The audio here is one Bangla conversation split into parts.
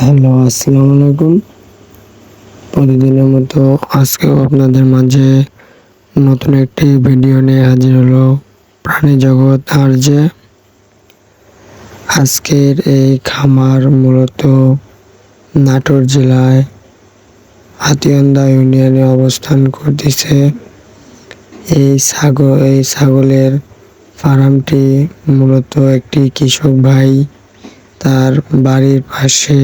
হ্যালো, আসসালামু আলাইকুম। প্রতিদিনের মতো আজকেও আপনাদের মাঝে নতুন একটি ভিডিও নিয়ে হাজির হলো প্রাণী জগৎ আর যে আজকের এই খামার মূলত নাটোর জেলায় হাতীবান্ধা ইউনিয়নে অবস্থান করতেছে। এই ছাগলের ফার্মটি মূলত একটি কৃষক ভাই তার বাড়ির পাশে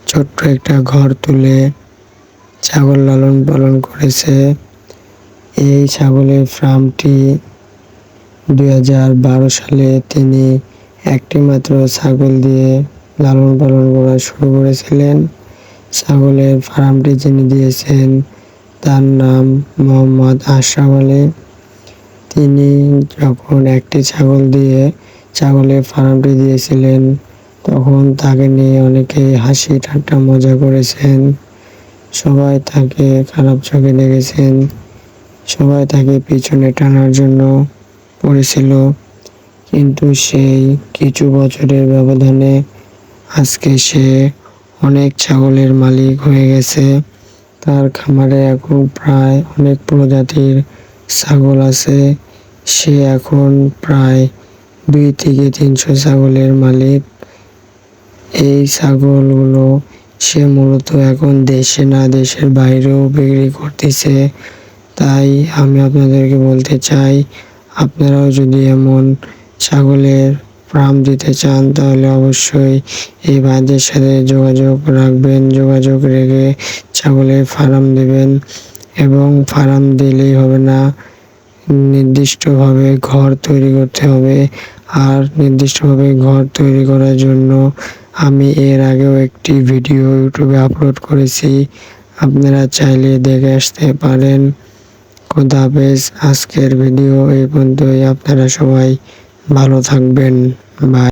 ছোট্ট একটা ঘর তুলে ছাগল লালন পালন করেছে। এই ছাগলের ফার্মটি 2012 সালে তিনি একটি মাত্র ছাগল দিয়ে লালন পালন করা শুরু করেছিলেন। ছাগলের ফার্মটি যিনি দিয়েছেন তার নাম মোহাম্মদ আশরাফ আলী। তিনি যখন একটি ছাগল দিয়ে ছাগলের ফার্মটি দিয়েছিলেন তখন তাকে নিয়ে অনেকে হাসি ঠাট্টা মজা করেছেন। সবাই তাকে খারাপ চোখে দেখেছেন, সবাই তাকে পিছনে টানার জন্য পড়েছিল। কিন্তু সেই কিছু বছরের ব্যবধানে আজকে সে অনেক ছাগলের মালিক হয়ে গেছে। তার খামারে এখন প্রায় অনেক প্রজাতির ছাগল আছে। সে এখন প্রায় 2 থেকে 300 ছাগলের মালিক। এই ছাগলগুলো সে মূলত এখন দেশে না দেশের বাইরেও বিক্রি করতেছে। তাই আমি আপনাদেরকে বলতে চাই, আপনারাও যদি এমন ছাগলের ফার্ম দিতে চান তাহলে অবশ্যই এই ভাইদের সাথে যোগাযোগ রাখবেন। যোগাযোগ রেখে ছাগলের ফার্ম দেবেন এবং ফার্ম দিলেই হবে না, নির্দিষ্টভাবে ঘর তৈরি করতে হবে। আর নির্দিষ্টভাবে ঘর তৈরি করার জন্য আমি এর আগেও একটি ভিডিও ইউটিউবে আপলোড করেছি, আপনারা চাইলে দেখে আসতে পারেন। খোদা হাফেজ। আজকের ভিডিও এই পর্যন্তই। আপনারা সবাই ভালো থাকবেন। বাই।